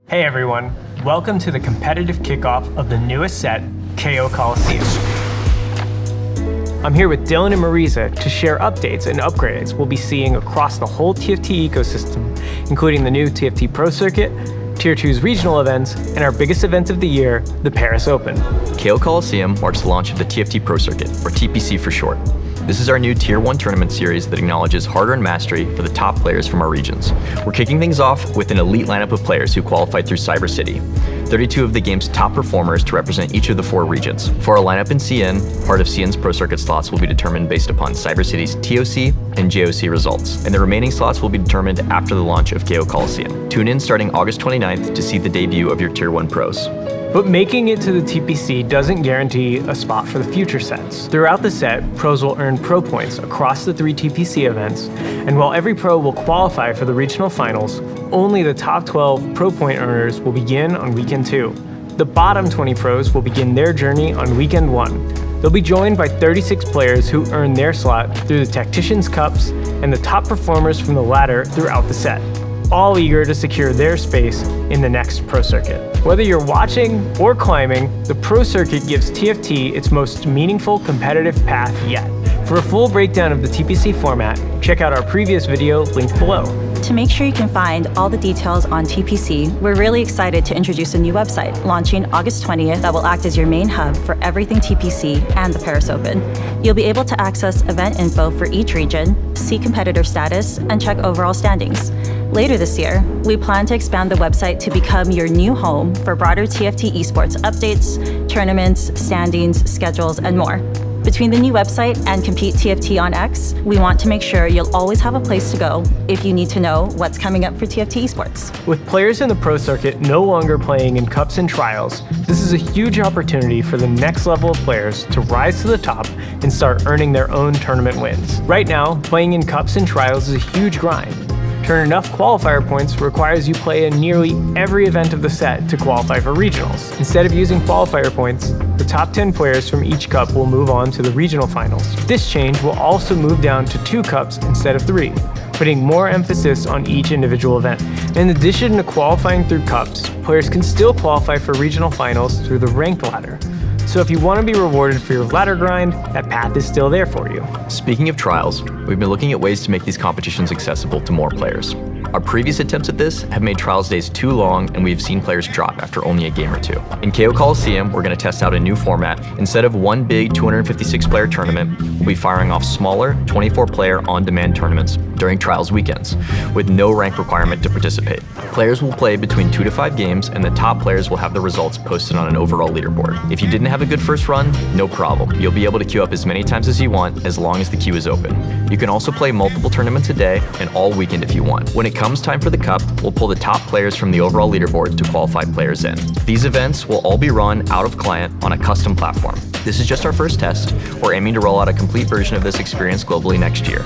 Hey everyone, welcome to the competitive kickoff of the newest set, KO Koloseum. I'm here with Dylan and Marisa to share updates and upgrades we'll be seeing across the whole TFT ecosystem, including the new TFT Pro Circuit, Tier 2's regional events, and our biggest event of the year, the Paris Open. KO Koloseum marks the launch of the TFT Pro Circuit, or TPC for short. This is our new Tier 1 tournament series that acknowledges hard-earned mastery for the top players from our regions. We're kicking things off with an elite lineup of players who qualified through Cyber City. 32 of the game's top performers to represent each of the 4 regions. For our lineup in CN, part of CN's Pro Circuit slots will be determined based upon Cyber City's TOC and JOC results, and the remaining slots will be determined after the launch of KO Koloseum. Tune in starting August 29th to see the debut of your Tier 1 pros. But making it to the TPC doesn't guarantee a spot for the future sets. Throughout the set, pros will earn pro points across the 3 TPC events, and while every pro will qualify for the regional finals, only the top 12 pro point earners will begin on weekend 2. The bottom 20 pros will begin their journey on weekend 1. They'll be joined by 36 players who earn their slot through the Tacticians Cups and the top performers from the ladder throughout the set, all eager to secure their space in the next Pro Circuit. Whether you're watching or climbing, the Pro Circuit gives TFT its most meaningful competitive path yet. For a full breakdown of the TPC format, check out our previous video linked below. To make sure you can find all the details on TPC, we're really excited to introduce a new website launching August 20th that will act as your main hub for everything TPC and the Paris Open. You'll be able to access event info for each region, see competitor status, and check overall standings. Later this year, we plan to expand the website to become your new home for broader TFT esports updates, tournaments, standings, schedules, and more. Between the new website and Compete TFT on X, we want to make sure you'll always have a place to go if you need to know what's coming up for TFT esports. With players in the Pro Circuit no longer playing in cups and trials, this is a huge opportunity for the next level of players to rise to the top and start earning their own tournament wins. Right now, playing in cups and trials is a huge grind. To earn enough qualifier points requires you play in nearly every event of the set to qualify for regionals. Instead of using qualifier points, the top 10 players from each cup will move on to the regional finals. This change will also move down to 2 cups instead of 3, putting more emphasis on each individual event. In addition to qualifying through cups, players can still qualify for regional finals through the ranked ladder. So if you want to be rewarded for your ladder grind, that path is still there for you. Speaking of trials, we've been looking at ways to make these competitions accessible to more players. Our previous attempts at this have made trials days too long, and we've seen players drop after only a game or 2. In KO Koloseum, we're going to test out a new format. Instead of one big 256-player tournament, we'll be firing off smaller 24-player on-demand tournaments during trials weekends, with no rank requirement to participate. Players will play between 2 to 5 games, and the top players will have the results posted on an overall leaderboard. If you didn't have a good first run, no problem. You'll be able to queue up as many times as you want, as long as the queue is open. You can also play multiple tournaments a day and all weekend if you want. When it comes time for the cup, we'll pull the top players from the overall leaderboard to qualify players in. These events will all be run out of client on a custom platform. This is just our first test. We're aiming to roll out a complete version of this experience globally next year.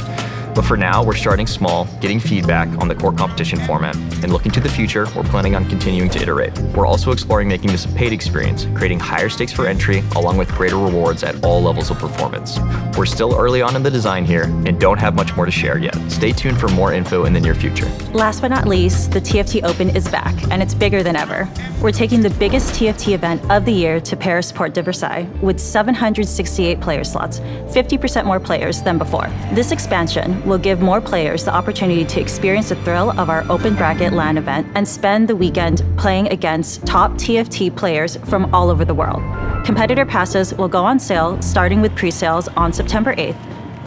But for now, we're starting small, getting feedback on the core competition format, and looking to the future, we're planning on continuing to iterate. We're also exploring making this a paid experience, creating higher stakes for entry, along with greater rewards at all levels of performance. We're still early on in the design here, and don't have much more to share yet. Stay tuned for more info in the near future. Last but not least, the TFT Open is back, and it's bigger than ever. We're taking the biggest TFT event of the year to Paris Porte de Versailles, with 768 player slots, 50% more players than before. This expansion will give more players the opportunity to experience the thrill of our open bracket LAN event and spend the weekend playing against top TFT players from all over the world. Competitor passes will go on sale starting with pre-sales on September 8th.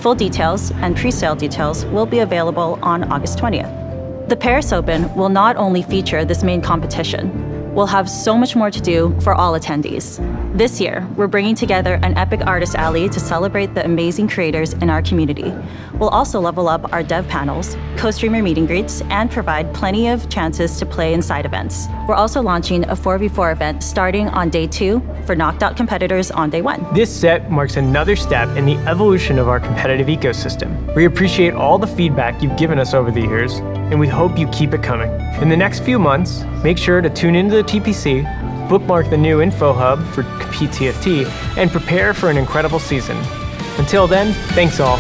Full details and pre-sale details will be available on August 20th. The Paris Open will not only feature this main competition, we'll have so much more to do for all attendees. This year, we're bringing together an epic artist alley to celebrate the amazing creators in our community. We'll also level up our dev panels, co-streamer meet and greets, and provide plenty of chances to play in side events. We're also launching a 4v4 event starting on day 2 for knocked out competitors on day 1. This set marks another step in the evolution of our competitive ecosystem. We appreciate all the feedback you've given us over the years, and we hope you keep it coming. In the next few months, make sure to tune into the TPC, bookmark the new info hub for Compete TFT, and prepare for an incredible season. Until then, thanks all.